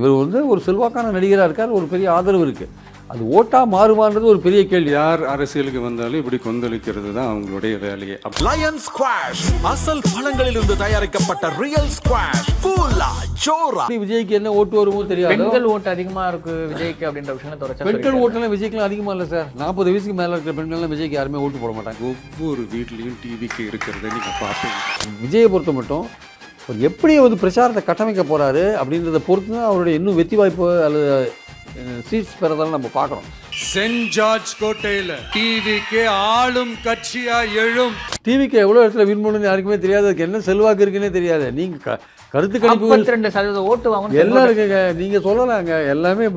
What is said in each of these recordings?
இவர் வந்து ஒரு செல்வாக்கான நடிகராக இருக்கார், ஒரு பெரிய ஆதரவு இருக்குது. அது ஓட்டா மாறுமான்றது ஒரு பெரிய கேள்வி. யார் அரசியலுக்கு வந்தாலும் இப்படி கொந்தளிக்கிறது தான் அவங்களுடைய வேலையே. லயன் ஸ்குவாஷ் அசல் பழங்களிலிருந்து தயாரிக்கப்பட்ட ரியல் ஸ்குவாஷ் ஃபுல்லா ஜோரா. விஜய்க்கு என்ன ஓட்டு வருமோ தெரியாது. பெண்கள் ஓட்டு அதிகமா இருக்கு விஜய்க்கு அப்படின்ற விஷயம் தொடர்ச்சி. பெண்கள் ஓட்டுலாம் விஜய்க்குலாம் அதிகமா இல்லை சார். 40 வயசுக்கு மேலே இருக்கிற பெண்கள்லாம் விஜய்க்கு யாருமே ஓட்டு போட மாட்டாங்க. ஒவ்வொரு வீட்லேயும் டிவிக்கு இருக்கிறத நீங்கள் பார்ப்பீங்க. விஜயை பொறுத்த மட்டும் எப்படி வந்து பிரச்சாரத்தை கட்டமைக்க போகிறாரு அப்படின்றத பொறுத்து தான் அவருடைய இன்னும் வெற்றி வாய்ப்பு அல்லது சீட்ஸ் பெறதாலும் நம்ம பார்க்குறோம். சென்ட் ஜார்ஜ் கோட்டையில் டிவிக்கு ஆளும் கட்சியா எழும். டிவிக்கு எவ்வளோ இடத்துல வின் பண்ணணும்னு யாருக்குமே தெரியாது. அதுக்கு என்ன செல்வாக்கு இருக்குன்னே தெரியாது. நீங்கள் கருத்து கணிப்பு 52% ஓட்டு வாங்கணும் எல்லாம் இருக்குங்க. நீங்கள் சொல்லலாங்க. எல்லாமே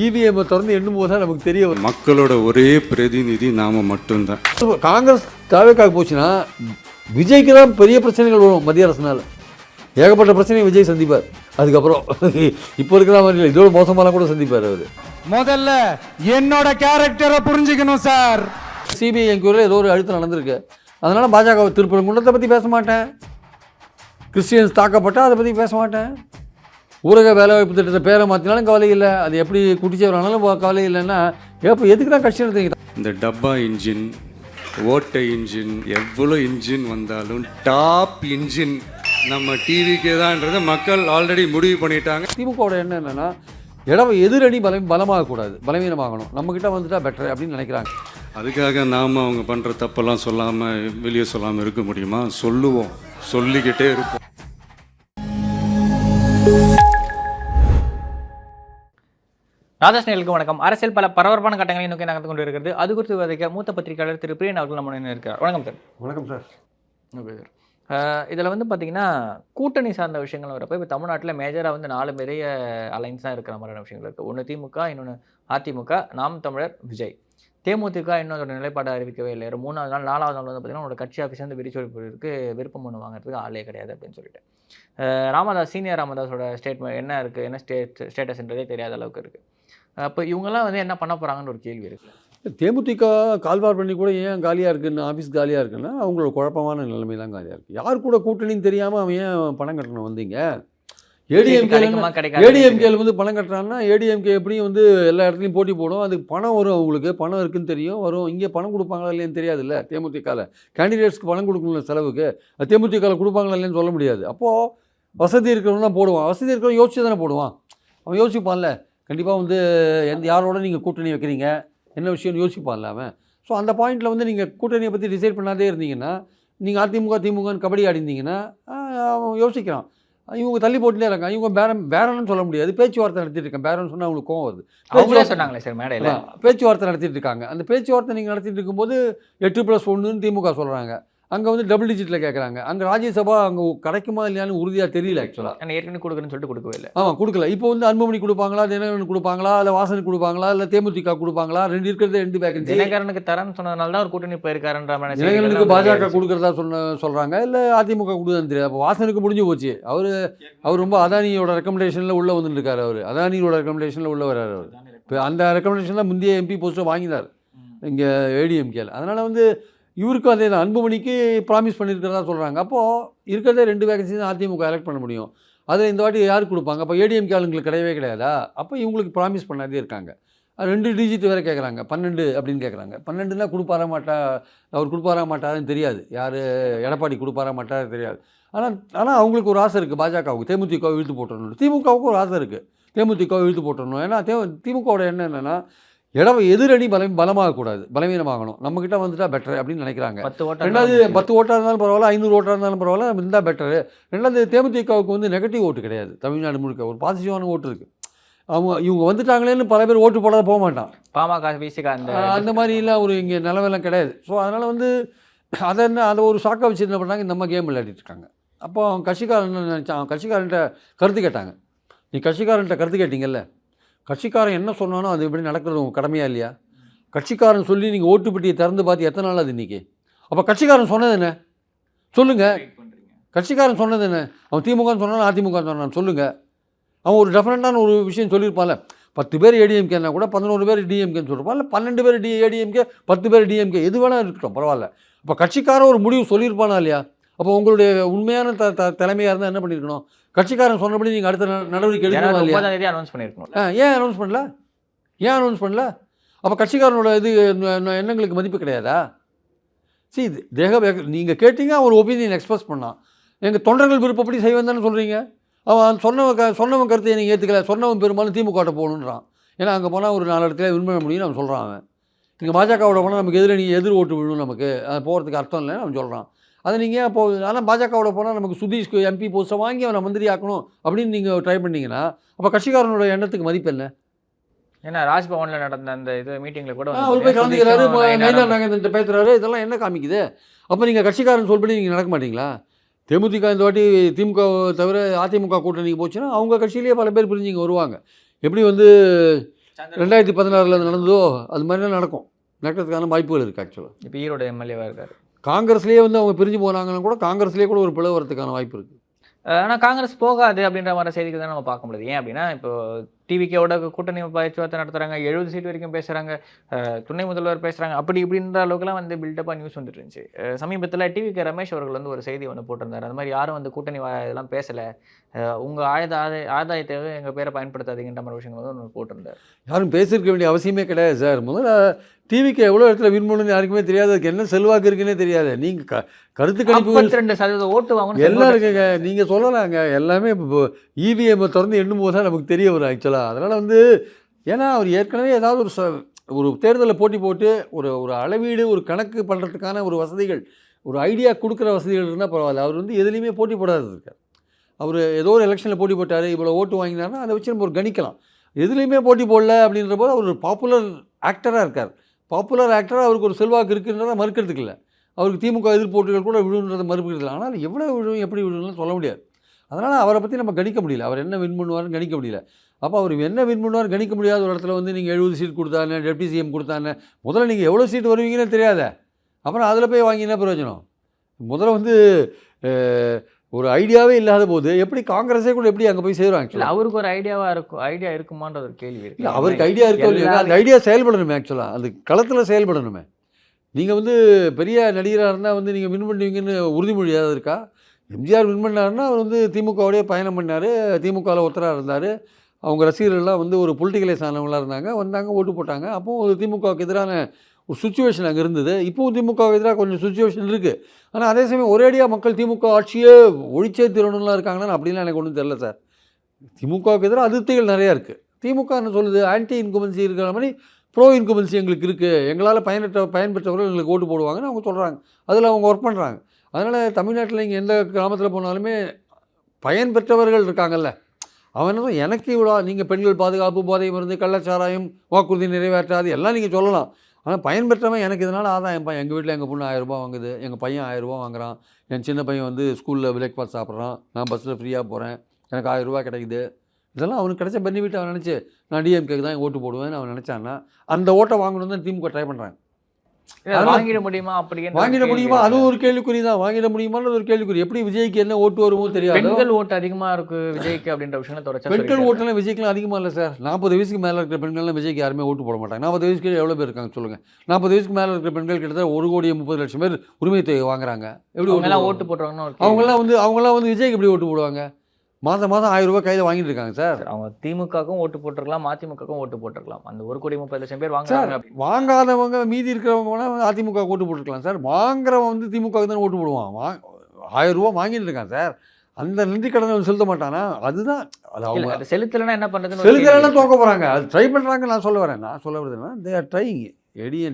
இவிஎம் திறந்து எண்ணும் போது தான் நமக்கு தெரிய வரும். மக்களோட ஒரே பிரதிநிதி நாம மட்டும்தான். காங்கிரஸ் தாவேக்காக போச்சுன்னா விஜய்க்கு தான் பெரிய பிரச்சனைகள் வரும். மத்திய அரசுனால ஏகப்பட்ட பிரச்சனையை விஜய் சந்திப்பார். அதுக்கப்புறம் இப்போ இருக்கிற மாதிரி இல்லை, இதோட மோசமாலாம் கூட சந்திப்பார் அவர். முதல்ல என்னோட கேரக்டரை புரிஞ்சுக்கணும் சார். சிபிஐ என்கொயரியில் ஏதோ ஒரு அழுத்தம் நடந்திருக்கு. அதனால் பாஜக திருப்பரங்குன்றத்தை பற்றி பேச மாட்டேன், கிறிஸ்டியன்ஸ் தாக்கப்பட்டால் அதை பற்றி பேச மாட்டேன், ஊரக வேலைவாய்ப்பு திட்டத்தை பேரை மாற்றினாலும் கவலை இல்லை, அது எப்படி குட்டிச்சவரானாலும் கவலை இல்லைன்னா எப்போ எதுக்கு தான் கட்சி நடத்துறீங்க? இந்த டப்பா இன்ஜின், ஓட்டை இன்ஜின், எவ்வளோ இன்ஜின் வந்தாலும் டாப் இன்ஜின் நம்ம டிவிக்கே தான்ன்றதை மக்கள் ஆல்ரெடி முடிவு பண்ணிட்டாங்க. திமுகவோட எண்ணம் என்னென்னா எதிரணி பலமாகக்கூடாது, பலவீனமாகணும், நம்மக்கிட்ட வந்துட்டா பெட்டர் அப்படின்னு நினைக்கிறாங்க. அதுக்காக நாம் அவங்க பண்ணுற தப்பெல்லாம் சொல்லாமல் வெளியே சொல்லாமல் இருக்க முடியுமா? சொல்லுவோம், சொல்லிக்கிட்டே இருப்போம். ராதாஸ்நேலுக்கு வணக்கம். அரசியல் பல பரபரப்பான கட்டங்களை நோக்கி நகர்ந்து கொண்டு இருக்கிறது. அது குறித்து விதைக்க மூத்த பத்திரிகையாளர் திரு பிரியன் அவர்கள் நம்ம இருக்கிறார். வணக்கம் சார். வணக்கம் சார். Okay sir. இதில் வந்து பார்த்திங்கன்னா கூட்டணி சார்ந்த விஷயங்கள் வரப்போ இப்போ தமிழ்நாட்டில் மேஜராக வந்து 4 பெரிய அலைன்ஸாக இருக்கிற மாதிரியான விஷயங்கள் இருக்குது. ஒன்று திமுக, இன்னொன்று அதிமுக, நாம் தமிழர், விஜய். தேமுதிக இன்னும் அதோட நிலைப்பாடு அறிவிக்கவே இல்லை. 3வது நாள் 4வது நாள் வந்து பார்த்திங்கன்னா உங்களோட கட்சி ஆஃபீஸ் வந்து விரிச்சொலிப்புக்கு விருப்பம் ஒன்று வாங்குறதுக்கு ஆளே கிடையாது அப்படின்னு சொல்லிட்டு ராமதாஸ், சீனியர் ராமதாஸோட ஸ்டேட்மெண்ட் என்ன இருக்குது, என்ன ஸ்டேட்டஸ்ன்றதே தெரியாத அளவுக்கு இருக்குது. அப்போ இவங்கெல்லாம் வந்து என்ன பண்ண போகிறாங்கன்னு ஒரு கேள்வி இருக்குது. தேமுதிக கால்வார் பண்ணி கூட ஏன் காலியாக இருக்குன்னு, ஆஃபீஸ் காலியாக இருக்குன்னா அவங்களோட குழப்பமான நிலைமை தான் காலியாக இருக்குது. யார் கூட கூட்டணின்னு தெரியாமல் அவன் ஏன் பணம் கட்டணும் வந்தீங்க? ஏடிஎம்கேல வந்து பணம் கட்டுறான்னா ஏடிஎம்கே எப்படியும் வந்து எல்லா இடத்துலையும் போட்டி போடும். அதுக்கு பணம் வரும், அவங்களுக்கு பணம் இருக்குன்னு தெரியும், வரும். இங்கே பணம் கொடுப்பாங்களா இல்லைன்னு தெரியாது. இல்லை, தேமுதிகவில் கேண்டிடேட்ஸ்க்கு பணம் கொடுக்கணும்ல செலவுக்கு, அது தேமுதிகவில் கொடுப்பாங்களா இல்லைன்னு சொல்ல முடியாது. அப்போது வசதி இருக்கிறவங்க தான் போடுவான். வசதி இருக்கிறவங்க யோசிச்சு தானே போடுவான். அவன் யோசிப்பான்ல, கண்டிப்பாக வந்து யாரோட நீங்கள் கூட்டணி வைக்கிறீங்க, என்ன விஷயம்னு யோசிப்பான்ல அவன். ஸோ அந்த பாயிண்டில் வந்து நீங்கள் கூட்டணியை பற்றி டிசைட் பண்ணாதே இருந்தீங்கன்னா, நீங்கள் அதிமுக திமுகன்னு கபடி ஆடிந்தீங்கன்னா அவன் யோசிக்கிறான். இவங்க தள்ளி போட்டுட்டே இருக்காங்க. இவங்க பேரன்னு சொல்ல முடியாது, பேச்சுவார்த்தை நடத்திட்டு இருக்காங்க. பேரன்னு சொன்னால் அவங்களுக்கு கோவம் வருது. சொன்னாங்களே சார் மேடையில் பேச்சுவார்த்தை நடத்திட்டு இருக்காங்க. அந்த பேச்சுவார்த்தை நீங்கள் நடத்திட்டு இருக்கும்போது 8+1 திமுக சொல்கிறாங்க. அங்கே வந்து டபுள் டிஜிட்டில் கேட்குறாங்க. அங்கே ராஜ்யசபா அங்கே கிடைக்குமா இல்லையான்னு உறுதியாக தெரியல. ஆக்சுவலாக ஏற்கனவே கொடுக்குறேன்னு சொல்லிட்டு கொடுக்கவே இல்லை. ஆமாம், கொடுக்கல. இப்போ வந்து அன்புமணி கொடுப்பாங்களா, தினகரன் கொடுப்பாங்களா, இல்லை வாசனுக்கு கொடுப்பாங்களா, இல்லை தேமுதிக கொடுப்பாங்களா? இருக்கிறது 2 வேகன்சி. தினகரனுக்கு தரேன்னு சொன்னதுனால தான் ஒரு கூட்டணி போயிருக்காருன்ற மாதிரி. தினகரனுக்கு பாஜக கொடுக்குறதா சொல்கிறாங்க, இல்லை அதிமுக கொடுக்குறதுன்னு தெரியாது. அப்போ வாசனுக்கு முடிஞ்சு போச்சு. அவர் ரொம்ப அதானியோட ரெக்கமெண்டேஷனில் உள்ளே வந்துட்டுருக்காரு. அவர் அதானியோட ரெக்கமெண்டேஷனில் உள்ளே வர்றாரு. அவர் இப்போ அந்த ரெக்கமெண்டேஷனில் முந்தைய எம்பி போஸ்ட்டை வாங்கினார் இங்கே ஏடிஎம்கேல. அதனால் வந்து இவருக்கும் அதே தான், அன்புமணிக்கு ப்ராமிஸ் பண்ணியிருக்கிறதா சொல்கிறாங்க. அப்போது இருக்கிறதே 2 வேகன்சி தான் அதிமுக எலெக்ட் பண்ண முடியும். அதில் இந்த வாட்டி யாருக்கு கொடுப்பாங்க? அப்போ ஏடிஎம்கே ஆளுங்களுக்கு கிடையவே கிடையாதா? அப்போ இவங்களுக்கு ப்ராமிஸ் பண்ணாதே இருக்காங்க. 2 டிஜிட் வேறு கேட்குறாங்க, 12 அப்படின்னு கேட்குறாங்க. 12னா கொடுப்பாரா மாட்டா, அவர் கொடுப்பாரா மாட்டாருன்னு தெரியாது. யார் எடப்பாடி கொடுப்பாரா மாட்டாரு தெரியாது. ஆனால் அவங்களுக்கு ஒரு ஆசை இருக்குது, பாஜகவுக்கு தேமுதிகவை இழுத்து போட்டுடணும். திமுகவுக்கு ஒரு ஆசை இருக்குது, தேமுதிகவை இழுத்து போட்டுடணும். ஏன்னா திமுகவோட எண்ணம் என்னென்னா எதிரணி பலமாகக்கூடாது, பலவீனமாகணும், நம்மக்கிட்ட வந்துட்டா பெட்டர் அப்படின்னு நினைக்கிறாங்க. 10 ஓட்டாக இருந்தாலும் பரவாயில்ல, 500 ஓட்டாக இருந்தாலும் பரவாயில்ல, இருந்தால் பெட்டரு. 2வது தேமுதிகவுக்கு வந்து நெகட்டிவ் ஓட்டு கிடையாது. தமிழ்நாடு முழுக்க ஒரு பாசிட்டிவான ஓட்டு இருக்குது. இவங்க வந்துட்டாங்களேன்னு பல பேர் ஓட்டு போடாத போக மாட்டான். பாமக அந்த மாதிரிலாம் ஒரு இங்கே நிலவெல்லாம் கிடையாது. ஸோ அதனால் வந்து அதை ஒரு ஷாக்காக வச்சு என்ன பண்ணாங்க, இந்த மாதிரி கேம் விளையாடிட்டு இருக்காங்க. அப்போ அவன் கட்சிக்காரன் என்ன நினச்சான், அவன் கட்சிக்காரன்ட்ட கருத்து கேட்டாங்க. நீ கட்சிக்காரன்ட்ட கருத்து கேட்டிங்கல்ல, கட்சிக்காரன் என்ன சொன்னானோ அது எப்படி நடக்கிறது உங்கள் கடமையா இல்லையா? கட்சிக்காரன் சொல்லி நீங்கள் ஓட்டு பெட்டியை திறந்து பார்த்து எத்தனை நாள் அது இன்றைக்கி? அப்போ கட்சிக்காரன் சொன்னது என்ன சொல்லுங்கள்? கட்சிக்காரன் சொன்னது என்ன? அவன் திமுகன்னு சொன்னாலும் அதிமுக சொன்னான்னு சொல்லுங்கள். அவன் ஒரு டெஃபினட்டான ஒரு விஷயம் சொல்லியிருப்பான்ல. 10 பேர் ஏடிஎம்கேன்னா கூட 11 பேர் டிஎம்கேன்னு சொல்லியிருப்பான், இல்லை 12 பேர் ஏடிஎம்கே 10 பேர் டிஎம்கே, எது வேணால் இருக்கட்டும் பரவாயில்ல. அப்போ கட்சிக்காரன் ஒரு முடிவு சொல்லியிருப்பானா இல்லையா? அப்போ உங்களுடைய உண்மையான தலைமையாக இருந்தால் என்ன பண்ணியிருக்கணும்? கட்சிக்காரன் சொன்னபடி நீங்கள் அடுத்த நடவடிக்கை எடுக்கணுமா இல்லையா? அனௌன்ஸ் பண்ணியிருக்கணும். ஏன் அனௌன்ஸ் பண்ணல? ஏன் அனௌன்ஸ் பண்ணல? அப்போ கட்சிக்காரனோட இது எண்ணங்களுக்கு மதிப்பு கிடையாதா? சரி, நீங்கள் கேட்டீங்க, ஒரு ஒப்பீனியன் எக்ஸ்பிரஸ் பண்ணான். எங்கள் தொண்டர்கள் விருப்பப்படி செய்வேன் தானே சொல்கிறீங்க. அவன் சொன்னவன் கருத்தை நீங்கள் ஏற்றுக்கல. சொன்னவன் பெரும்பாலும் திமுக போகணுன்றான். ஏன்னா அங்கே போனால் ஒரு 4 இடத்துல வின் பண்ண முடியும்னு அவன் சொல்கிறான். அவன் இங்கே பாஜகவோட போனால் நமக்கு எதிர் ஓட்டு விழும், நமக்கு அது போகிறதுக்கு அர்த்தம் இல்லைன்னு அவன் சொல்கிறான். அதை நீங்கள் போகுது. ஆனால் பாஜகவோட போனால் நமக்கு சுதீஷ்க்கு எம்பி போஸ்ட்டை வாங்கி அவனை மந்திரி ஆக்கணும் அப்படின்னு நீங்கள் ட்ரை பண்ணிங்கன்னா அப்போ கட்சிக்காரனோட எண்ணத்துக்கு மதிப்பு என்ன? ஏன்னா ராஜ்பவனில் நடந்த அந்த இது மீட்டிங்கில் கூட அவர் போய் கலந்துக்கிறாரு, நயினார் நாகேந்திரன் பேசுகிறாரு. இதெல்லாம் என்ன காமிக்குது? அப்போ நீங்கள் கட்சிக்காரன் சொல்படி நீங்கள் நடக்க மாட்டீங்களா? தேமுதிக இந்த வாட்டி திமுக தவிர அதிமுக கூட்டணிக்கு போச்சுன்னா அவங்க கட்சியிலேயே பல பேர் பிரிஞ்சு இங்கே வருவாங்க. எப்படி 2016 நடந்ததோ அது மாதிரி தான் நடக்கிறதுக்கான வாய்ப்புகள் இருக்குது. ஆக்சுவலாக இப்போ ஈரோடு எம்எல்ஏவாக இருக்கார். காங்கிரஸ்லேயே அவங்க பிரிஞ்சு போனாங்கன்னா கூட காங்கிரஸ்லேயே கூட ஒரு பிளவு வரதுக்கான வாய்ப்பு இருக்குது. ஆனால் காங்கிரஸ் போகாது அப்படின்ற மாதிரி செய்திகள் தான் நம்ம பார்க்க முடியுது. ஏன் அப்படின்னா இப்போ டிவிகேவோட கூட்டணி பேச்சுவார்த்தை நடத்துகிறாங்க, 70 சீட் வரைக்கும் பேசுகிறாங்க, துணை முதல்வர் பேசுகிறாங்க, அப்படி இப்படின்ற அளவுக்குலாம் பில்டப்பாக நியூஸ் வந்துட்டு இருந்துச்சு. சமீபத்தில் டிவிகே ரமேஷ் அவர்கள் ஒரு செய்தி போட்டிருந்தார். அந்த மாதிரி யாரும் கூட்டணி இதெல்லாம் பேசலை, உங்கள் ஆதாயத்தை எங்கள் பேரை பயன்படுத்தாதீங்கன்ற மாதிரி விஷயங்கள் ஒன்று போட்டிருந்தார். யாரும் பேசியிருக்க வேண்டிய அவசியமே கிடையாது சார். முதல்ல டிவிக்கு எவ்வளோ இடத்துல வின் பண்ணணும்னு யாருக்குமே தெரியாது. அதுக்கு என்ன செல்வாக்கு இருக்குன்னே தெரியாது. நீங்கள் கருத்து கணிப்பு 52% ஓட்டு வாங்கணும் எல்லாம் இருக்குங்க. நீங்கள் சொல்லலாங்க, எல்லாமே இப்போ இவிஎம் திறந்து எண்ணும் போது தான் நமக்கு தெரிய வரும் ஆக்சுவலாக. அதனால் ஏன்னா அவர் ஏற்கனவே ஏதாவது ஒரு தேர்தலில் போட்டி போட்டு ஒரு அளவீடு, ஒரு கணக்கு பண்ணுறதுக்கான ஒரு வசதிகள், ஒரு ஐடியா கொடுக்குற வசதிகள் இருந்தால் பரவாயில்ல. அவர் எதுலேயுமே போட்டி போடாது இருக்கார். அவர் ஏதோ ஒரு எலெக்ஷனில் போட்டி போட்டார், இவ்வளோ ஓட்டு வாங்கினார்னா அதை வச்சு நம்ம ஒரு கணிக்கலாம். எதுலேயுமே போட்டி போடல அப்படின்ற போது அவர் ஒரு பாப்புலர் ஆக்டராக இருக்கார். பாப்புலர் ஆக்டராக அவருக்கு ஒரு செல்வாக்கு இருக்குன்றதை மறுக்கிறதுக்கு இல்லை. அவருக்கு திமுக எதிர்ப்போட்டுகள் கூட விழுன்றதை மறுக்கிறது இல்லை. ஆனால் எவ்வளோ விழும், எப்படி விழுன்னு சொல்ல முடியாது. அதனால் அவரை பற்றி நம்ம கணிக்க முடியல. அவர் என்ன வின் பண்ணுவார்னு கணிக்க முடியல. அப்போ அவர் என்ன வின் பண்ணுவார் கணிக்க முடியாத ஒரு இடத்துல நீங்கள் 70 சீட் கொடுத்தானே, டெப்டி சிஎம் கொடுத்தானே, முதல்ல நீங்கள் எவ்வளோ சீட் வருவீங்கன்னு தெரியாத. அப்புறம் அதில் போய் வாங்கினா பிரயோஜனம். முதல்ல ஒரு ஐடியாவே இல்லாத போது எப்படி காங்கிரஸே கூட எப்படி அங்கே போய் சேருவாங்க? இல்லை, அவருக்கு ஒரு ஐடியா இருக்குமான்ற ஒரு கேள்வி இருக்குது. இல்லை, அவருக்கு ஐடியா இருக்கோ இல்லையா? அந்த ஐடியா செயல்படணுமே. ஆக்சுவலாக அது களத்தில் செயல்படணுமே. நீங்கள் பெரிய நடிகராக இருந்தால் நீங்கள் வின் பண்ணுவீங்கன்னு உறுதிமொழி ஏதாவது இருக்கா? எம்ஜிஆர் வின் பண்ணாருன்னா அவர் திமுகவோடய பயணம் பண்ணார், திமுகவில் ஒருத்தராக இருந்தார். அவங்க ரசிகர்கள்லாம் ஒரு பொலிட்டிக்கலைஸ் ஆனவங்களாக வந்தாங்க, ஓட்டு போட்டாங்க. அப்போது திமுகவுக்கு எதிரான ஒரு சுச்சுவேஷன் அங்கே இருந்தது. இப்போவும் திமுகவுக்கு எதிராக கொஞ்சம் சுச்சுவேஷன் இருக்குது. ஆனால் அதே சமயம் ஒரேடியாக மக்கள் திமுக ஆட்சியே ஒழிச்சே திருவண்ணூர்லாம் இருக்காங்கன்னா அப்படிலாம் எனக்கு ஒன்றும் தெரில சார். திமுகவுக்கு எதிராக அதிருப்திகள் நிறையா இருக்குது. திமுக என்ன சொல்லுது, ஆன்டி இன்குமென்சி இருக்கிற மாதிரி ப்ரோ இன்குமென்சி எங்களுக்கு இருக்குது, எங்களால் பயன்பெற்றவர்கள் எங்களுக்கு ஓட்டு போடுவாங்கன்னு அவங்க சொல்கிறாங்க. அதில் அவங்க ஒர்க் பண்ணுறாங்க. அதனால் தமிழ்நாட்டில் இங்கே எந்த கிராமத்தில் போனாலுமே பயன்பெற்றவர்கள் இருக்காங்கல்ல. அவன் எனக்கு இவ்வளோ நீங்கள் பெண்கள் பாதுகாப்பு, போதை மருந்து, கள்ளச்சாராயம், வாக்குறுதி நிறைவேற்றாது எல்லாம் நீங்கள் சொல்லலாம். ஆனால் பயன்பெற்றவன் எனக்கு இதனால் ஆதாயம்ப்பா. எங்கள் வீட்டில் எங்கள் பொண்ணு 1000 ரூபா வாங்குது, எங்கள் பையன் 1000 ரூபா வாங்குறான், என் சின்ன பையன் ஸ்கூலில் பிரேக்ஃபாஸ்ட் சாப்பிட்றான், நான் பஸ்ஸில் ஃப்ரீயாக போகிறேன், எனக்கு 1000 ரூபா கிடைக்குது. இதெல்லாம் அவனுக்கு கிடைச்ச பெனிஃபிட் அவன் நினச்சி நான் டிஎம்கேக்கு தான் ஓட்டு போடுவேன்னு அவன் நினச்சான்னா அந்த ஓட்டை வாங்கணும் தான் திமுக ட்ரை பண்ணுறாங்க. வாங்கிட முடியுமா? அப்படியே வாங்கிட முடியுமா? அதுவும் ஒரு கேள்விக்குறி தான். வாங்கிட முடியுமான்னு ஒரு கேள்விக்குறி. எப்படி விஜய்க்கு என்ன ஓட்டு வருமோ தெரியாது. பெண்கள் ஓட்டு அதிகமாக இருக்குது விஜய்க்கு அப்படின்ற விஷயம் தொடர்ச்சி. பெண்கள் ஓட்டுலாம் விஜய்க்குலாம் அதிகமாக இல்லை சார். 40 வயசுக்கு மேலே இருக்கிற பெண்கள்லாம் விஜய்க்கு யாருமே ஓட்டு போட மாட்டாங்க. 40 வயசுக்கு எவ்வளோ பேர் இருக்காங்க சொல்லுங்கள்? 40 வயசுக்கு மேலே இருக்கிற பெண்கள் கிட்டத்தட்ட 1,30,00,000 பேர் உரிமை தொகை வாங்குறாங்க. எப்படி ஓட்டு போடுறாங்கன்னா அவங்களாம் விஜய்க்கு எப்படி ஓட்டு போடுவாங்க? மாதம் 1000 ரூபாய் கையில் வாங்கிட்டு இருக்காங்க சார். அவங்க திமுகவுக்கும் ஓட்டு போட்டிருக்கலாம், அதிமுகவுக்கும் ஓட்டு போட்டிருக்கலாம். அந்த 1,30,00,000 பேர் வாங்குறாங்க. வாங்காதவங்க மீதி இருக்கிறவங்க அதிமுக ஓட்டு போட்டுருக்கலாம் சார். வாங்குறவன் திமுகவுக்கு தான் ஓட்டு போடுவான். 1000 ரூபா வாங்கிட்டு இருக்கான் சார். அந்த நன்றி கடனை செலுத்த மாட்டானா? அதுதான் அது செலுத்தலைன்னா என்ன பண்ணுறது? செலுத்தலைன்னா தோக்க போகிறாங்க. அது ட்ரை பண்ணுறாங்க. நான் சொல்ல வருதுன்னா they are trying.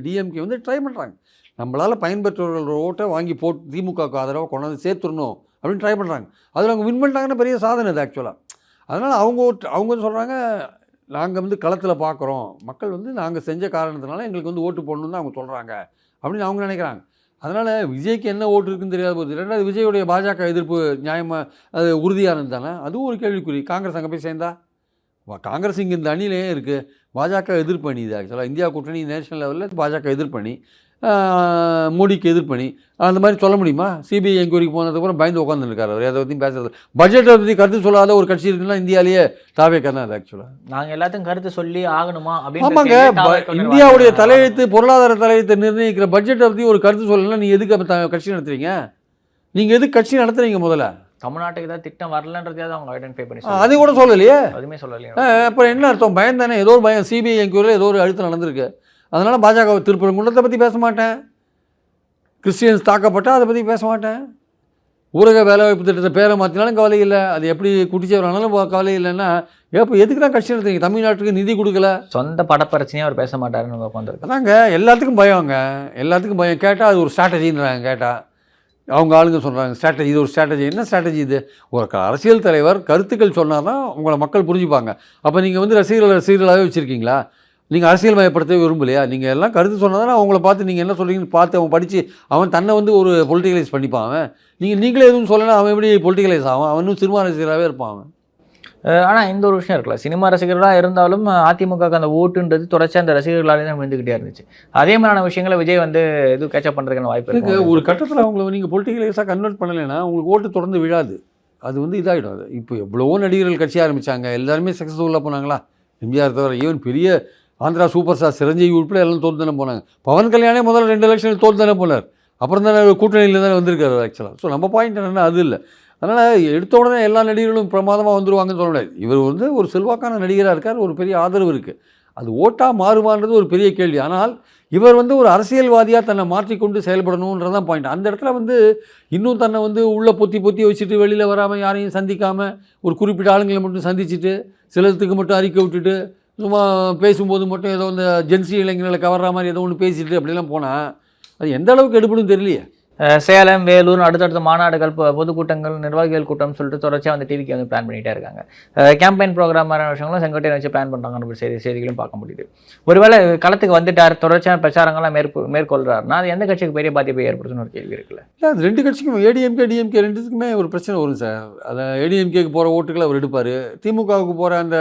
DMK try பண்ணுறாங்க. நம்மளால் பயன்பெற்றவர்களோட ஓட்டை வாங்கி போட்டு திமுகவுக்கு ஆதரவாக கொண்டாந்து சேர்த்துடணும் அப்படின்னு ட்ரை பண்ணுறாங்க. அதில் அவங்க வின் பண்ணிட்டாங்கன்னா பெரிய சாதனை அது ஆக்சுவலாக. அதனால் அவங்க சொல்கிறாங்க, நாங்கள் களத்தில் பார்க்குறோம், மக்கள் நாங்கள் செஞ்ச காரணத்தினால எங்களுக்கு ஓட்டு போடணுன்னு தான் அவங்க சொல்கிறாங்க அப்படின்னு அவங்க நினைக்கிறாங்க. அதனால் விஜய்க்கு என்ன ஓட்டு இருக்குன்னு தெரியாத போது. ரெண்டாவது விஜயோடைய பாஜக எதிர்ப்பு நியாயமாக அது உறுதியானது தானே? அதுவும் ஒரு கேள்விக்குறி. காங்கிரஸ் அங்கே போய் சேர்ந்தா? காங்கிரஸ் இங்கே இந்த அணியிலே இருக்குது. பாஜக எதிர்ப்பு அணி இது ஆக்சுவலாக. இந்தியா கூட்டணி நேஷனல் லெவலில் பாஜக எதிர்ப்பு அணி, மோடிக்கு எதிர்ப்பணி. அந்த மாதிரி சொல்ல முடியுமா? சிபிஐ என்கொயரிக்கு போனதுக்கப்புறம் பயந்து உட்காந்துருக்காரு. அவர் எதை பற்றியும் பேசுறது. பட்ஜெட்டை பற்றி கருத்து சொல்லாத ஒரு கட்சி இருக்குன்னா இந்தியாவிலேயே தாவேக்கா தான் அது ஆக்சுவலாக. நாங்கள் எல்லாத்தையும் கருத்து சொல்லி ஆகணுமா அப்படின்னு? ஆமாங்க, இந்தியாவுடைய தலையெழுத்து, பொருளாதார தலையெழுத்தை நிர்ணயிக்கிற பட்ஜெட்டை பற்றி ஒரு கருத்து சொல்லலைன்னா நீங்கள் எதுக்கு கட்சி நடத்துறீங்க? நீங்கள் எதுக்கு கட்சி நடத்துறீங்க? முதல்ல தமிழ்நாட்டுக்கு ஏதாவது திட்டம் வரலன்றதையாவது அவங்க ஐடென்டிஃபை பண்ணி அது கூட சொல்லலையே. அதுவுமே சொல்லலையே. அப்புறம் என்ன அர்த்தம்? பயம் தானே, ஏதோ ஒரு பயம். சிபிஐ என்கொயரியில் ஏதோ ஒரு அழுத்தம் நடந்திருக்கு, அதனால் பாஜக திருப்பரங்குன்றத்தை பற்றி பேச மாட்டேன், கிறிஸ்டியன்ஸ் தாக்கப்பட்டால் அதை பற்றி பேச மாட்டேன், ஊரக வேலைவாய்ப்பு திட்டத்தை பேரை மாற்றினாலும் கவலை இல்லை, அது எப்படி குட்டிச்சவரானாலும் கவலை இல்லைன்னா எப்போ எதுக்கு தான் கட்சி நடத்துறீங்க? தமிழ்நாட்டுக்கு நிதி கொடுக்கல, சொந்த படப்பிரச்சனையாக அவர் பேச மாட்டாருன்னு உட்காந்துருக்கு. அதாங்க எல்லாத்துக்கும் பயங்க, எல்லாத்துக்கும் பயம். கேட்டால் அது ஒரு ஸ்ட்ராட்டஜின்றாங்க. கேட்டால் அவங்க ஆளுங்க சொல்கிறாங்க ஸ்ட்ராட்டஜி, இது ஒரு ஸ்ட்ராட்டஜி. என்ன ஸ்ட்ராட்டஜி இது? ஒரு அரசியல் தலைவர் கருத்துக்கள் சொன்னால் தான் உங்களை மக்கள் புரிஞ்சுப்பாங்க. அப்போ நீங்கள் வந்து ரசிகர்களாகவே வச்சுருக்கீங்களா? நீங்கள் அரசியல் மயப்படுத்தவே விரும்பலையா? நீங்கள் எல்லாம் கருத்து சொன்னால் தானே அவங்கள பார்த்து நீங்கள் என்ன சொல்கிறீங்கன்னு பார்த்து அவன் படித்து அவன் தன்னை வந்து ஒரு பொலிட்டிகலைஸ் பண்ணிப்பான். அவன் நீங்களே எதுவும் சொல்லலைன்னா அவன் எப்படி பொலிட்டிகலைஸ் ஆகும்? அவனும் சினிமா ரசிகராகவே இருப்பான் அவன். ஆனால் இந்த ஒரு விஷயம் இருக்குல்ல, சினிமா ரசிகர்களாக இருந்தாலும் அதிமுகவுக்கு அந்த ஓட்டுன்றது தொடர்ச்சியாக அந்த ரசிகர்களாலே தான் விழுந்துக்கிட்டே இருந்துச்சு. அதே மாதிரியான விஷயங்களை விஜய் வந்து எதுவும் கேட்சப் பண்ணுறதுக்கான வாய்ப்பு இருக்குது. ஒரு கட்டத்தில் அவங்கள நீங்கள் பொலிட்டிகலைஸாக கன்வெர்ட் பண்ணலைன்னா உங்களுக்கு ஓட்டு தொடர்ந்து விழாது, அது வந்து இதாகிடும். அது இப்போ எவ்வளவோ நடிகர்கள் கட்சி ஆரம்பித்தாங்க, எல்லாருமே சக்ஸஸ்ஃபுல்லாக போனாங்களா? எம்ஜிஆர் தவிர ஈவன் பெரிய ஆந்திரா சூப்பர் ஸ்டார் சிரஞ்சீவி உட்பட எல்லாம் தோற்று தானே போனாங்க. பவன் கல்யாணே முதல்ல 2 எலெக்ஷன் தோற்று தானே போனார், அப்புறம் தானே கூட்டணியில் தானே வந்திருக்காரு ஆக்சுவலாக. ஸோ நம்ம பாயிண்ட் என்னென்னா அது இல்லை. அதனால் எடுத்த உடனே எல்லா நடிகர்களும் பிரமாதமாக வந்துருவாங்கன்னு சொல்ல முடியாது. இவர் வந்து ஒரு செல்வாக்கான நடிகராக இருக்கார், ஒரு பெரிய ஆதரவு இருக்குது. அது ஓட்டாக மாறுமான்றது ஒரு பெரிய கேள்வி. ஆனால் இவர் வந்து ஒரு அரசியல்வாதியாக தன்னை மாற்றிக்கொண்டு செயல்படணுன்றதான் பாயிண்ட். அந்த இடத்துல வந்து இன்னும் தன்னை வந்து உள்ளே பொத்தி வச்சுட்டு வெளியில் வராமல் யாரையும் சந்திக்காமல் ஒரு குறிப்பிட்ட ஆளுங்களை மட்டும் சந்திச்சுட்டு சிலத்துக்கு மட்டும் அறிக்கை விட்டுட்டு சும்மா பேசும்போது மட்டும் ஏதோ இந்த ஜென்சி இளைஞர்களை கவர்ற மாதிரி ஏதோ ஒன்று பேசிட்டு அப்படிலாம் போனால் அது எந்த அளவுக்கு எடுபடும் தெரியலையே. சேலம், வேலூர் அடுத்தடுத்த மாநாடுகள், பொதுக்கூட்டங்கள், நிர்வாகிகள் கூட்டம் சொல்லிட்டு தொடர்ச்சியாக வந்து டிவிக்கு வந்து பிளான் பண்ணிகிட்டே இருக்காங்க. கேம்பெயின் ப்ரோக்ராம் மாதிரியான விஷயங்களும் செங்கோட்டையை வச்சு பிளான் பண்ணுறாங்கன்னு செய்திகளும் பார்க்க முடியுது. ஒருவேளை களத்துக்கு வந்துட்டார், தொடர்ச்சியான பிரச்சாரங்கள்லாம் மேற்கொள்கிறாருன்னா அது எந்த கட்சிக்கு பெரிய பாதிப்பை ஏற்படுத்துன்னு ஒரு கேள்வி இருக்குல்ல. இல்லை, அது 2 கட்சிக்கும் ஏடிஎம்கே டிஎம்கே ரெண்டுத்துக்குமே ஒரு பிரச்சனை வரும் சார். அதை ஏடிஎம்கேக்கு போகிற ஓட்டுகளை அவர் எடுப்பார், திமுகவுக்கு போகிற அந்த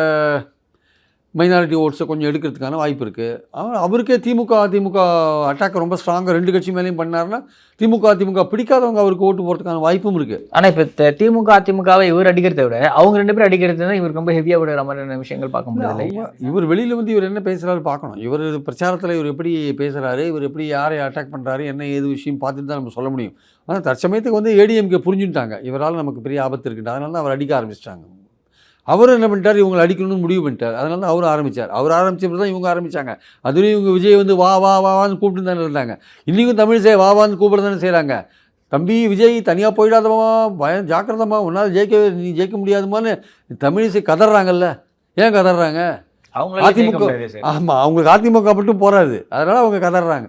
மைனாரிட்டி ஓட்ஸை கொஞ்சம் எடுக்கிறதுக்கான வாய்ப்பு இருக்குது. அவருக்கே அதிமுக அட்டாக் ரொம்ப ஸ்ட்ராங்காக 2 கட்சி மேலேயும் பண்ணாருன்னா அதிமுக பிடிக்காதவங்க அவருக்கு ஓட்டு போகிறதுக்கான வாய்ப்பும் இருக்குது. ஆனால் இப்போ அதிமுகவை இவர் அடிக்கிறத விட அவங்க 2 பேரும் அடிக்கிறது தான் இவருக்கு ரொம்ப ஹெவியாக விடுற மாதிரியான விஷயங்கள் பார்க்க முடியாது. இவர் வெளியில் வந்து இவர் என்ன பேசுகிறாரு பார்க்கணும். இவர் பிரச்சாரத்தில் இவர் எப்படி பேசுகிறாரு, இவர் எப்படி யாரை அட்டாக் பண்ணுறாரு, என்ன ஏது விஷயம் பார்த்துட்டு தான் நம்ம சொல்ல முடியும். ஆனால் தற்சமயத்துக்கு வந்து ஏடிஎம்கே புரிஞ்சுட்டாங்க இவரால் நமக்கு பெரிய ஆபத்து இருக்குட்டு, அதனால தான் அவர் அடிக்க ஆரம்பிச்சிட்டாங்க. அவர் என்ன பண்ணிட்டார், இவங்களை அடிக்கணும்னு முடிவு பண்ணிட்டார். அதனால தான் அவர் ஆரம்பித்தார். அவர் ஆரம்பித்தப்போ தான் இவங்க ஆரம்பித்தாங்க. அதுலேயும் இவங்க விஜய் வந்து வான்னு கூப்பிட்டு தானே இருந்தாங்க. இன்றைக்கும் தமிழிசை வான்னு கூப்பிட தானே செய்கிறாங்க. தம்பி விஜய் தனியாக போயிடாதமா, பயம் ஜாக்கிரதமா, உன்னால் நீ ஜெயிக்க முடியாதுமான்னு தமிழிசை கதறாங்கல்ல. ஏன் கதறாங்க? அதிமுக ஆமாம், அவங்களுக்கு அதிமுக மட்டும் போராது, அதனால் அவங்க கதறாங்க.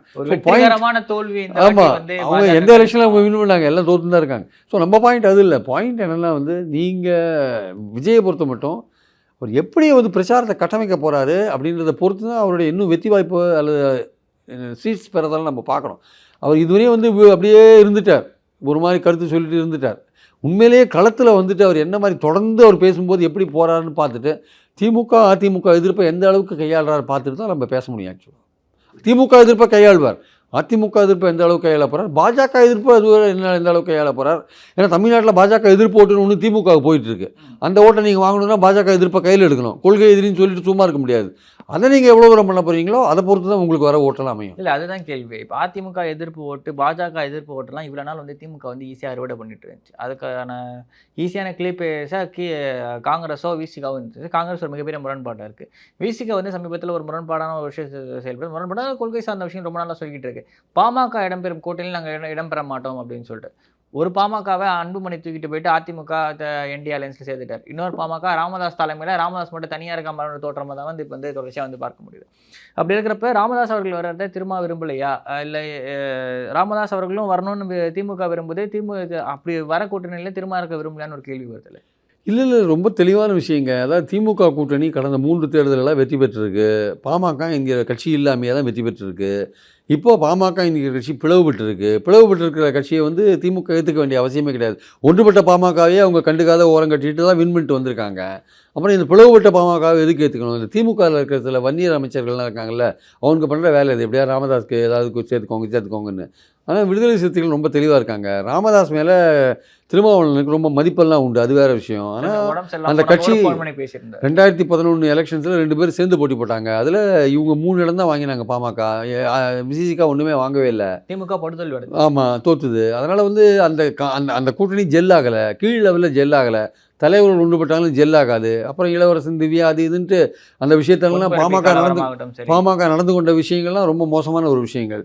ஆமாம், அவங்க எந்த எலெக்ஷனில் அவங்க வின் பண்ணாங்க, எல்லாம் தோற்று தான் இருக்காங்க. ஸோ நம்ம பாயிண்ட் அது இல்லை. பாயிண்ட் என்னென்னா வந்து நீங்கள் விஜயை பொறுத்த மட்டும் அவர் எப்படி வந்து பிரச்சாரத்தை கட்டமைக்க போகிறாரு அப்படின்றத பொறுத்து தான் அவருடைய இன்னும் வெற்றி வாய்ப்பு அல்லது சீட்ஸ் பெறதாலும் நம்ம பார்க்கணும். அவர் இதுவரையும் வந்து அப்படியே இருந்துட்டார், ஒரு மாதிரி கருத்து சொல்லிட்டு இருந்துட்டார். உண்மையிலேயே களத்தில் வந்துட்டு அவர் என்ன மாதிரி தொடர்ந்து அவர் பேசும்போது எப்படி போகிறாருன்னு பார்த்துட்டு அதிமுக எதிர்ப்பை எந்த அளவுக்கு கையாளுறாரு பார்த்துட்டு தான் நம்ம பேச முடியும். ஆக்சுவலாக திமுக எதிர்ப்பை கையாள்வார், அதிமுக எதிர்ப்பை எந்த அளவுக்கு கையாள போகிறார், பாஜக எதிர்ப்பு அது எந்த அளவுக்கு கையாள போகிறார். ஏன்னா தமிழ்நாட்டில் பாஜக எதிர்ப்பு ஓட்டுன்னு ஒன்று திமுகவுக்கு போயிட்டுருக்கு. அந்த ஓட்டை நீங்கள் வாங்கணுன்னா பாஜக எதிர்ப்பை கையில் எடுக்கணும். கொள்கை எதிரின்னு சொல்லிட்டு சும்மா இருக்க முடியாது. அதை நீங்கள் எவ்வளோ தூரம் பண்ண போகிறீங்களோ அதை பொறுத்து தான் உங்களுக்கு வர ஓட்டெல்லாம் அமையும். இல்லை, அதுதான் கேள்வி. இப்போ அதிமுக எதிர்ப்பு ஓட்டு, பாஜக எதிர்ப்பு ஓட்டெல்லாம் இவ்வளோ நாள் வந்து திமுக வந்து ஈஸியாக அறுவடை பண்ணிட்டு இருந்துச்சு. அதுக்கான ஈஸியான கிளிப்பேஸாக காங்கிரஸோ விசிகாவோ இருந்துச்சு. காங்கிரஸ் ஒரு மிகப்பெரிய முரண்பாடாக இருக்குது. விசிகா வந்து சமீபத்தில் ஒரு முரண்பாடான ஒரு விஷயத்தை செயல்படுது. முரண்பாடான கொள்கை சார்ந்த விஷயம் ரொம்ப நாளாக சொல்லிக்கிட்டு இருக்கு. பாமக இடம்பெறும் கூட்டணியில் நாங்கள் இடம்பெற மாட்டோம் அப்படின்னு சொல்லிட்டு ஒரு பாமகவை அன்புமணி தூக்கிட்டு போயிட்டு அதிமுக என்டி அலையன்ஸில் சேர்த்துட்டார். இன்னொரு பாமக ராமதாஸ் தலைமையில், ராமதாஸ் மட்டும் தனியாக இருக்க மாதிரி தோற்றமாக தான் வந்து இப்போ வந்து தொடர்ச்சியாக வந்து பார்க்க முடியுது. அப்படி இருக்கிறப்ப ராமதாஸ் அவர்கள் வர்றத திரும்ப விரும்பலையா, இல்லை ராமதாஸ் அவர்களும் வரணும்னு திமுக விரும்புது, திமுக அப்படி வர கூட்டணியில் திரும்ப இருக்க விரும்பலையான்னு ஒரு கேள்வி வருது. இல்லை, ரொம்ப தெளிவான விஷயங்க. அதாவது திமுக கூட்டணி கடந்த 3 தேர்தலெல்லாம் வெற்றி பெற்றிருக்கு. பாமக என்கிற கட்சி இல்லாமையே தான் வெற்றி பெற்றிருக்கு. இப்போது பாமக என்கிற கட்சி பிளவுபட்டிருக்கிற கட்சியை வந்து திமுக ஏற்றுக்க வேண்டிய அவசியமே கிடையாது. ஒன்றுபட்ட பாமகவே அவங்க கண்டுக்காத ஓரம் கட்டிட்டு தான் வின் பண்ணிட்டு வந்திருக்காங்க. அப்புறம் இந்த பிளவுபட்ட பாமகவை எதுக்கு ஏற்றுக்கணும்? இந்த திமுகவில் இருக்கிற சில வன்னியர் அமைச்சர்கள்லாம் இருக்காங்கல்ல, அவங்க பண்ணுற வேலை இது எப்படியா ராமதாஸ்க்கு ஏதாவது சேர்த்துக்கோங்கன்னு. ஆனால் விடுதலை சிறுத்தைகள் ரொம்ப தெளிவாக இருக்காங்க. ராமதாஸ் மேலே திருமாவளவனுக்கு ரொம்ப மதிப்பெல்லாம் உண்டு, அது வேறு விஷயம். ஆனால் அந்த கட்சி 2011 எலெக்ஷன்ஸில் 2 பேர் சேர்ந்து போட்டி போட்டாங்க. அதில் இவங்க 3 இடம் தான் வாங்கினாங்க பாமக. விசிக ஒன்றுமே வாங்கவே இல்லை. திமுக படுதோல்வி அடைஞ்சது. ஆமாம், தோத்துது. அதனால் வந்து அந்த கூட்டணி ஜெல் ஆகலை, கீழ் லெவலில் ஜெல் ஆகலை, தலைவர்கள் ஒன்றுபட்டாலும் ஜெல் ஆகாது. அப்புறம் இளவரசன் திவ்யா அது இதுன்ட்டு அந்த விஷயத்தெல்லாம் பாமக நடந்து கொண்ட விஷயங்கள்லாம் ரொம்ப மோசமான ஒரு விஷயங்கள்.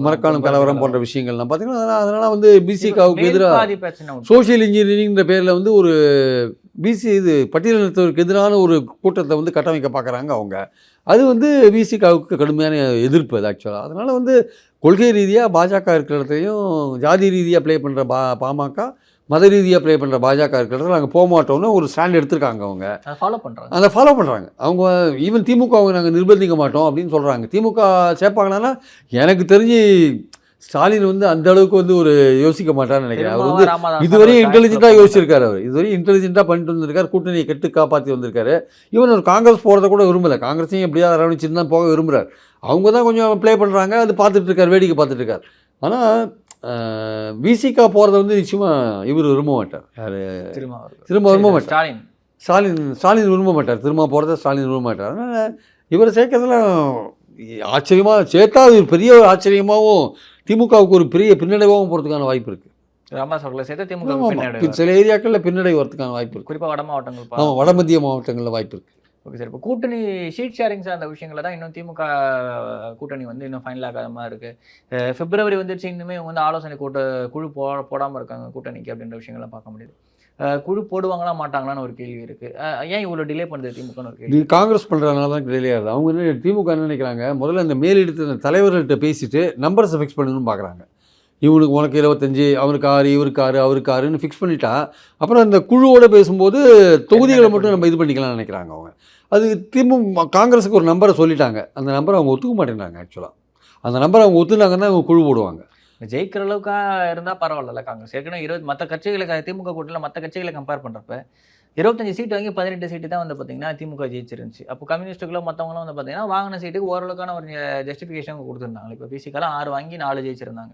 மரக்காணம் கலவரம் போன்ற விஷயங்கள்லாம் பார்த்தீங்கன்னா, அதனால் வந்து பிசிகாவுக்கு எதிராக சோஷியல் இன்ஜினியரிங்கிற பேரில் வந்து ஒரு பட்டியலினத்தவருக்கு எதிரான ஒரு கூட்டத்தை வந்து கட்டமைக்க பார்க்குறாங்க அவங்க. அது வந்து விசிகாவுக்கு கடுமையான எதிர்ப்பு அது ஆக்சுவலாக. அதனால் வந்து கொள்கை ரீதியாக பாஜக இருக்கிற இடத்துலையும் ஜாதி ரீதியாக ப்ளே பண்ணுற பாமக, மத ரீதியாக ப்ளே பண்ணுற பாஜக இருக்கிற இடத்துல நாங்கள் போக மாட்டோம்னு ஒரு ஸ்டாண்ட் எடுத்திருக்காங்க அவங்க. அதை ஃபாலோ பண்ணுறாங்க அவங்க. ஈவன் திமுகவை நாங்கள் நிர்பந்திக்க மாட்டோம் அப்படின்னு சொல்கிறாங்க. திமுக சேர்ப்பாங்களான்னா எனக்கு தெரிஞ்சு ஸ்டாலின் வந்து அந்த அளவுக்கு வந்து ஒரு யோசிக்க மாட்டார்னு நினைக்கிறேன். அவர் வந்து இதுவரையும் இன்டெலிஜென்ட்டாக யோசிச்சிருக்காரு. அவர் இதுவரையும் இன்டெலிஜென்ட்டாக பண்ணிட்டு வந்திருக்காரு. கூட்டணியை கெட்டு காப்பாற்றி வந்திருக்காரு. ஈவன் ஒரு காங்கிரஸ் போகிறத கூட விரும்பலை. காங்கிரஸையும் எப்படியா அரவணைச்சின்னு தான் போக விரும்புகிறார். அவங்க தான் கொஞ்சம் ப்ளே பண்ணுறாங்க. அது பார்த்துட்டு இருக்கார், வேடிக்கை பார்த்துட்டு இருக்கார். ஆனால் விசிகா போகிறத வந்து நிச்சயமாக இவர் விரும்ப மாட்டார். யார் திரும்ப விரும்ப மாட்டார். ஸ்டாலின் விரும்ப மாட்டார். திரும்ப போகிறத ஸ்டாலின் விரும்ப மாட்டார். அதனால் இவரை சேர்க்கறதுல ஆச்சரியமாக சேர்த்தா அது ஒரு பெரிய ஒரு ஆச்சரியமாகவும் திமுகவுக்கு ஒரு பெரிய பின்னடைவாகவும் போகிறதுக்கான வாய்ப்பு இருக்குது. சில ஏரியாக்களில் பின்னடைவு வரதுக்கான வாய்ப்பு இருக்குது. குறிப்பாக வட மாவட்டங்கள். ஆமாம், வட மத்திய மாவட்டங்களில் வாய்ப்பு இருக்குது. Okay sir. இப்போ கூட்டணி ஷீட் ஷேரிங் சார் அந்த விஷயங்களை தான் இன்னும் திமுக கூட்டணி வந்து இன்னும் ஃபைனல் ஆகாத மாதிரி இருக்குது. பிப்ரவரி வந்துருச்சு, இன்னுமே இவங்க வந்து ஆலோசனை குழு போடாமல் இருக்காங்க கூட்டணிக்கு அப்படின்ற விஷயங்கள்லாம் பார்க்க முடியுது. குழு போடுவாங்களா மாட்டாங்களான்னு ஒரு கேள்வி இருக்குது. ஏன் இவ்வளோ டிலே பண்ணுறது திமுகன்னு ஒரு கேள்வி. காங்கிரஸ் பண்ணுறதுனால தான் டிலே ஆகுது. அவங்க என்ன திமுக என்ன நினைக்கிறாங்க, முதல்ல இந்த மேலிடத்து தலைவர்கள்ட்ட பேசிட்டு நம்பர்ஸை ஃபிக்ஸ் பண்ணணும்னு பார்க்குறாங்க. இவனுக்கு உனக்கு 25, அவனுக்கு 6, இவருக்கு 6, அவருக்கு 6ன்னு ஃபிக்ஸ் பண்ணிட்டா அப்புறம் அந்த குழுவோடு பேசும்போது தொகுதிகளை மட்டும் நம்ம இது பண்ணிக்கலாம்னு நினைக்கிறாங்க அவங்க. அது காங்கிரஸுக்கு ஒரு நம்பரை சொல்லிட்டாங்க. அந்த நம்பரை அவங்க ஒத்துக்க மாட்டேங்கிறாங்க. ஆக்சுவலாக அந்த நம்பரை அவங்க ஒத்துனாங்கன்னா அவங்க குழு போடுவாங்க. ஜெயிக்கிற அளவுக்கு இருந்தால் பரவாயில்ல. காங்கிரஸ் ஏற்கனவே மற்ற கட்சிகளை திமுக கூட்டத்தில் மற்ற கட்சிகளை கம்பேர் பண்ணுறப்ப 25 சீட்டு வாங்கி 18 சீட்டு தான் வந்து பார்த்தீங்கன்னா திமுக ஜெயிச்சிருந்துச்சு. அப்போ கம்யூனிஸ்ட்டுகளோ மற்றவங்களும் வந்து பார்த்தீங்கன்னா வாங்கின சீட்டுக்கு ஓரளவுக்கான ஒரு ஜஸ்டிஃபிகேஷன் கொடுத்துருந்தாங்க. இப்போ பிசிக்கெல்லாம் 6 வாங்கி 4 ஜெயிச்சிருந்தாங்க.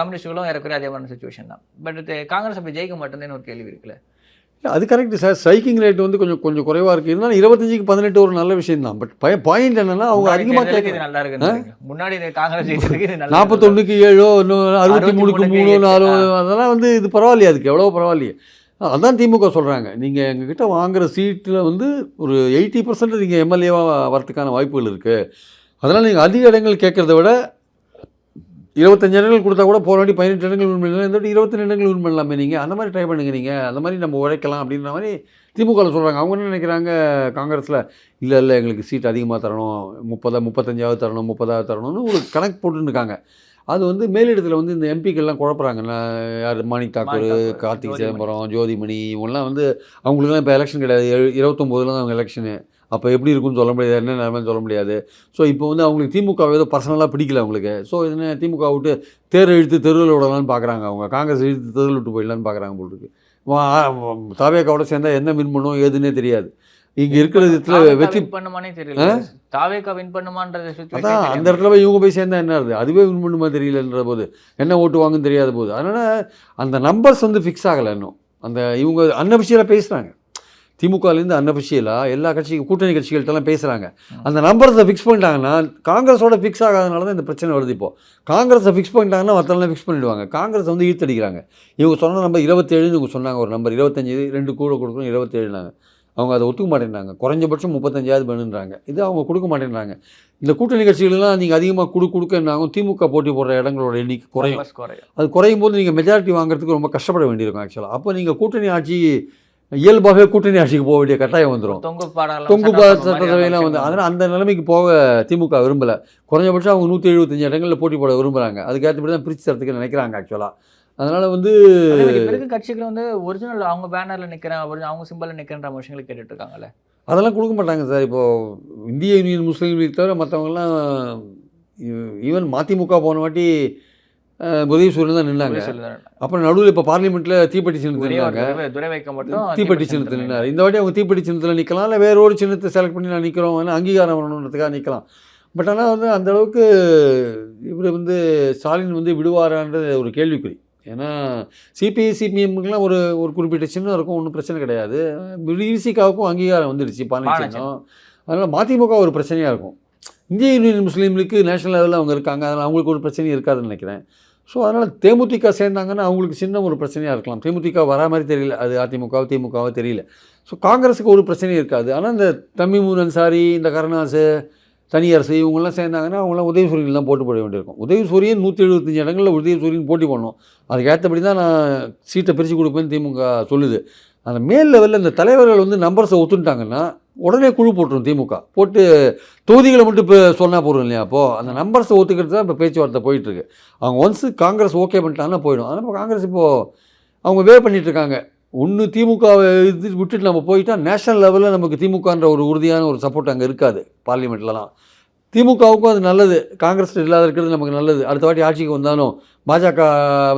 கம்யூனிஸ்ட்டுகளும் ஏறக்குறைய அதே மாதிரி சுச்சுவேஷன் தான். பட் காங்கிரஸ் அப்படி ஜெயிக்க மாட்டேன்னு ஒரு கேள்வி இருக்குல்ல. அது கரெக்டு சார். ஸ்ட்ரைக்கிங் ரேட் வந்து கொஞ்சம் குறைவாக இருக்குது. இருந்தாலும் 25க்கு 18 ஒரு நல்ல விஷயம் தான். பட் பாயிண்ட் என்னன்னா அவங்க அதிகமாக கேட்க நல்லா இருக்கு. முன்னாடி காங்கிரஸ் 41க்கு 7, 63க்கு 3, 4 அதெல்லாம் வந்து இது பரவாயில்லையா? அதுக்கு எவ்வளோ பரவாயில்லையே. அதான் திமுக சொல்கிறாங்க. நீங்கள் எங்ககிட்ட வாங்குகிற சீட்டில் வந்து ஒரு 80% நீங்கள் எம்எல்ஏவாக வரதுக்கான வாய்ப்புகள் இருக்குது. அதனால் நீங்கள் அதிக இடங்கள் கேட்குறத விட 25 இடங்கள் கொடுத்தா கூட போகிற வாட்டி 18 இடங்கள் வின் பண்ணலாம், இந்த வாட்டி 22 இடங்கள் வின் பண்ணலாமே. நீங்கள் அந்த மாதிரி ட்ரை பண்ணுங்க, நீங்கள் அந்த மாதிரி நம்ம உழைக்கலாம் அப்படின்ற மாதிரி திமுகவில் சொல்கிறாங்க. அவங்க என்ன நினைக்கிறாங்க காங்கிரஸில், இல்லை எங்களுக்கு சீட் அதிகமாக தரணும், 35 தரணும், 30 தரணும்னு ஒரு கணக்கு போட்டுருக்காங்க. அது வந்து மேலிடத்தில் வந்து இந்த எம்பிக்கள்லாம் குழப்பறாங்க. யார் மாணிக் தாக்கூர், கார்த்திக் சிதம்பரம், ஜோதிமணி இவங்கெல்லாம் வந்து அவங்களுக்குலாம் இப்போ எலெக்ஷன் கிடையாது. 29 தான் அவங்க எலெக்ஷனு. அப்போ எப்படி இருக்குன்னு சொல்ல முடியாது, என்ன நிலைமைன்னு சொல்ல முடியாது. ஸோ இப்போ வந்து அவங்களுக்கு திமுக ஏதோ பர்சனலாக பிடிக்கல அவங்களுக்கு. ஸோ என்ன திமுக விட்டு தேர் இழுத்து தெருவில் விடலான்னு பார்க்குறாங்க அவங்க. காங்கிரஸ் இழுத்து தெருவில் விட்டு போயிடலான்னு பார்க்குறாங்க போட்டுருக்கு. தாவேக்காவோட சேர்ந்தால் என்ன வின் பண்ணும் ஏதுன்னே தெரியாது. இங்கே இருக்கிற வெற்றி பண்ணுமானே தெரியல. தாவேக்கா வின் பண்ணுமான்றது அதான் அந்த இடத்துல போய் இவங்க போய் சேர்ந்தா என்ன ஆகுது, அதுவே வின் பண்ணுமா தெரியலன்ற போது, என்ன ஓட்டு வாங்குன்னு தெரியாத போது. அதனால் அந்த நம்பர்ஸ் வந்து ஃபிக்ஸ் ஆகலை இன்னும். அந்த இவங்க அன்அஃபிஷியலாக பேசுகிறாங்க. திமுகலேருந்து அன்அஃபிஷியலாக எல்லா கூட்டணி கட்சிகள்கிட்டலாம் பேசுகிறாங்க. அந்த நம்பர்ஸை ஃபிக்ஸ் பண்ணிட்டாங்கன்னா காங்கிரஸோட ஃபிக்ஸ் ஆகாதனால தான் இந்த பிரச்சனை வருது. இப்போது காங்கிரஸை ஃபிக்ஸ் பண்ணிட்டாங்கன்னா மற்றெல்லாம் ஃபிக்ஸ் பண்ணிவிடுவாங்க. காங்கிரஸ் வந்து ஈர்த்தடிக்கிறாங்க. இவங்க சொன்ன நம்பர் 27 இவங்க சொன்னாங்க. ஒரு நம்பர் 25, 2 கூட கொடுக்கணும், 27 அவங்க அதை ஒத்துக்க மாட்டேன்றாங்க. குறைஞ்சபட்சம் 35 வேணுன்றாங்க. இது அவங்க கொடுக்க மாட்டேன்றாங்க. இந்த கூட்டணி கட்சிகளெலாம் நீங்கள் அதிகமாக கொடுக்கன்னாகும் திமுக போட்டி போடுற இடங்களோட எண்ணிக்கை குறையும். அது குறையும் போது நீங்கள் மெஜாரிட்டி வாங்குறதுக்கு ரொம்ப கஷ்டப்பட வேண்டியிருக்கும் ஆக்சுவலாக. அப்போ நீங்கள் கூட்டணி ஆட்சி இயல்பாகவே கூட்டணி ஆட்சிக்கு போக வேண்டிய கட்டாயம் வந்துடும். தொங்கு சட்டசபையெல்லாம் வந்து அதனால் அந்த நிலைமைக்கு போக திமுக விரும்பலை. குறைஞ்சபட்சம் அவங்க 175 இடங்களில் போட்டி போட விரும்புகிறாங்க. அதுக்கேற்றபடி தான் பிரித்து தரத்துக்கு நினைக்கிறாங்க ஆக்சுவலாக. அதனால் வந்து கட்சிகள் வந்து ஒரிஜினல் அவங்க பேனரில் நிற்கிறேன், அவங்க சிம்பிளில் நிற்கிறன்ற விஷயங்களை கேட்டுட்டு இருக்காங்கல்ல. அதெல்லாம் கொடுக்க மாட்டாங்க சார். இப்போது இந்திய யூனியன் முஸ்லீம் லீக் தவிர மற்றவங்கலாம் ஈவன் மதிமுக போன வாட்டி உதயசூரியன் தான் நின்னாங்க. அப்புறம் நடுவில் இப்போ பார்லிமெண்ட்டில் தீப்பெட்டி சின்னத்தில் நின்னாங்க. தீப்பெட்டி சின்னத்தில் நின்னார். இந்த வாட்டி அவங்க தீப்பெட்டி சின்னத்தில் நிற்கலாம், இல்லை வேற ஒரு சின்னத்தை செலக்ட் பண்ணி நான் நிற்கிறோம், அங்கீகாரம் வரணுன்றதுக்காக நிற்கலாம். பட் ஆனால் வந்து அந்தளவுக்கு இவர் வந்து ஸ்டாலின் வந்து விடுவாரான்றது ஒரு கேள்விக்குறி. ஏன்னா சிபிஐ சிபிஎம்முக்கெலாம் ஒரு குறிப்பிட்ட சின்னம் இருக்கும், ஒன்றும் பிரச்சனை கிடையாது. விசிகாவுக்கும் அங்கீகாரம் வந்துடுச்சு பானை சின்னம். அதனால் மதிமுக ஒரு பிரச்சனையாக இருக்கும். இந்திய யூனியன் முஸ்லீம் லீக்கு நேஷனல் லெவலில் அவங்க இருக்காங்க, அதனால் அவங்களுக்கு ஒரு பிரச்சனையும் இருக்காதுன்னு நினைக்கிறேன். ஸோ அதனால் தேமுதிக சேர்ந்தாங்கன்னா அவங்களுக்கு சின்ன ஒரு பிரச்சனையாக இருக்கலாம். தேமுதிக வரா மாதிரி தெரியல, அது அதிமுகவோ திமுகவோ தெரியல. ஸோ காங்கிரஸுக்கு ஒரு பிரச்சனையும் இருக்காது. ஆனால் இந்த தமீமுல் அன்சாரி, இந்த கருணாசு, தனியரசு இவங்கெல்லாம் சேர்ந்தாங்கன்னா அவங்களாம் உதயசூரியன் தான் போட்டு போட வேண்டியிருக்கும். உதயசூரியன் 175 இடங்களில் உதயசூரியன் போட்டி பண்ணணும். அதுக்கேற்றபடி தான் நான் சீட்டை பிரித்து கொடுப்பேன்னு திமுக சொல்லுது. அந்த மேல் லெவலில் இந்த தலைவர்கள் வந்து நம்பர்ஸை ஒத்துட்டாங்கன்னா உடனே குழு போட்டுரும் திமுக. போட்டு தொகுதிகளை மட்டும் இப்போ சொன்னால் போதும் இல்லையா? அப்போது அந்த நம்பர்ஸை ஒத்துக்கிறது தான் இப்போ பேச்சுவார்த்தை போயிட்டுருக்கு. அவங்க ஒன்ஸு காங்கிரஸ் ஓகே பண்ணிட்டாங்கன்னா போயிடும். அதனால் இப்போ காங்கிரஸ் இப்போது அவங்க பண்ணிகிட்ருக்காங்க. ஒன்று திமுகவை இது விட்டுட்டு நம்ம போயிட்டால் நேஷனல் லெவலில் நமக்கு திமுகன்ற ஒரு உறுதியான ஒரு சப்போர்ட் அங்கே இருக்காது பார்லிமெண்ட்லலாம். திமுகவுக்கும் அது நல்லது, காங்கிரஸ் இல்லாத இருக்கிறது நமக்கு நல்லது. அடுத்த வாட்டி ஆட்சிக்கு வந்தாலும் பாஜக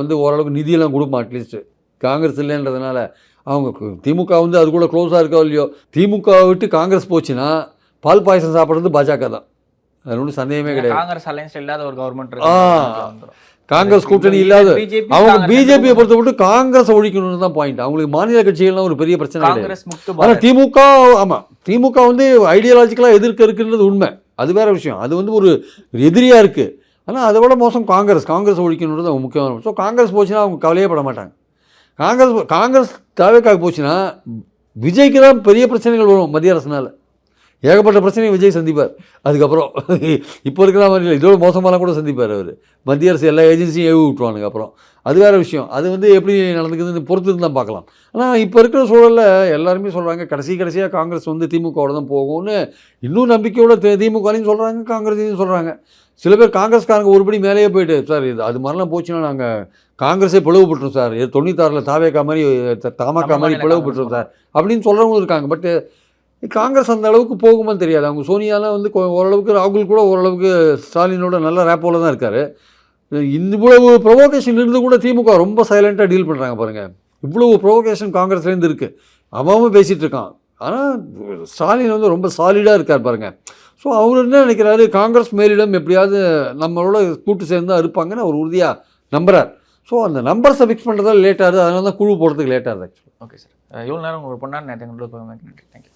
வந்து ஓரளவுக்கு நிதியெல்லாம் கொடுப்போம். அட்லீஸ்ட்டு காங்கிரஸ் இல்லைன்றதுனால அவங்க திமுக வந்து அது கூட க்ளோஸாக இருக்கோ இல்லையோ, திமுகவை விட்டு காங்கிரஸ் போச்சுன்னா பால் பாயசம் சாப்பிட்றது பாஜக தான். அது ஒன்றும் சந்தேகமே கிடையாது. காங்கிரஸ் அலைன்ஸ் இல்லாத ஒரு கவர்மெண்ட், காங்கிரஸ் கூட்டணி இல்லாத அவங்க பிஜேபியை பொறுத்த மட்டும் காங்கிரஸ் ஒழிக்கணும்னு தான் பாயிண்ட். அவங்களுக்கு மாநில கட்சிகள்லாம் ஒரு பெரிய பிரச்சனை கிடையாது. ஆனால் திமுக, ஆமாம், திமுக வந்து ஐடியாலஜிக்கலாக எதிர்க்க இருக்குன்றது உண்மை, அது வேற விஷயம். அது வந்து ஒரு எதிரியாக இருக்குது. ஆனால் அதை விட மோசம் காங்கிரஸ் ஒழிக்கணுன்றது அவங்க முக்கியமான. ஸோ காங்கிரஸ் போச்சுன்னா அவங்க கவலையே பட மாட்டாங்க. காங்கிரஸ் தேவைக்காக போச்சுன்னா விஜய்க்கு தான் பெரிய பிரச்சனைகள் வரும். மத்திய அரசுனால ஏகப்பட்ட பிரச்சனையை விஜய் சந்திப்பார். அதுக்கப்புறம் இப்போ இருக்கிற மாதிரி இல்லை, இதோட மோசமாலாம் கூட சந்திப்பார் அவர். மத்திய அரசு எல்லா ஏஜென்சியும் ஏவி விட்டுருவானுங்க. அப்புறம் அது வேறு விஷயம். அது வந்து எப்படி நடந்துக்குதுன்னு பொறுத்து தான் பார்க்கலாம். ஆனால் இப்போ இருக்கிற சூழலில் எல்லாருமே சொல்கிறாங்க கடைசியாக காங்கிரஸ் வந்து திமுகவோட தான் போகும்னு. இன்னும் நம்பிக்கையோட திமுகலையும் சொல்கிறாங்க, காங்கிரஸையும் சொல்கிறாங்க. சில பேர் காங்கிரஸ்காரங்க ஒருபடி மேலேயே போயிட்டு, சார் இது அது மாதிரிலாம் போச்சுன்னா நாங்கள் காங்கிரஸே பிளவுபட்டுரும் சார், 96 தாவேக்கா மாதிரி தமாக்கா மாதிரி பிளவுபட்டுரும் சார் அப்படின்னு சொல்கிறவங்களும் இருக்காங்க. பட்டு காங்கிரஸ் அந்த அளவுக்கு போகுமான்னு தெரியாது. அவங்க சோனியாலாம் வந்து ஓரளவுக்கு, ராகுல் கூட ஓரளவுக்கு ஸ்டாலினோட நல்ல ரேப்போவில் தான் இருக்கார். இவ்வளவு ப்ரொவோகேஷன் இருந்து கூட திமுக ரொம்ப சைலண்ட்டாக டீல் பண்ணுறாங்க பாருங்கள். இவ்வளவு ப்ரொவோகேஷன் காங்கிரஸ்லேருந்து இருக்குது, அவன் பேசிகிட்டு இருக்கான். ஆனால் ஸ்டாலின் வந்து ரொம்ப சாலிடாக இருக்கார் பாருங்கள். ஸோ அவர் என்ன நினைக்கிறாரு, காங்கிரஸ் மேலிடம் எப்படியாவது நம்மளோட கூட்டு சேர்ந்து தான் இருப்பாங்கன்னு அவர் உறுதியாக நம்புறார். ஸோ அந்த நம்பர்ஸை ஃபிக்ஸ் பண்ணுறதால லேட் ஆகுது, அதனால தான் குழு போடுறதுக்கு லேட் ஆகுது ஆக்சுவலி. ஓகே சார், இவ்வளோ நேரம் உங்களுக்கு பொண்ணான நேரத்தை கொண்டு போய் நன்றி. தேங்க்யூ.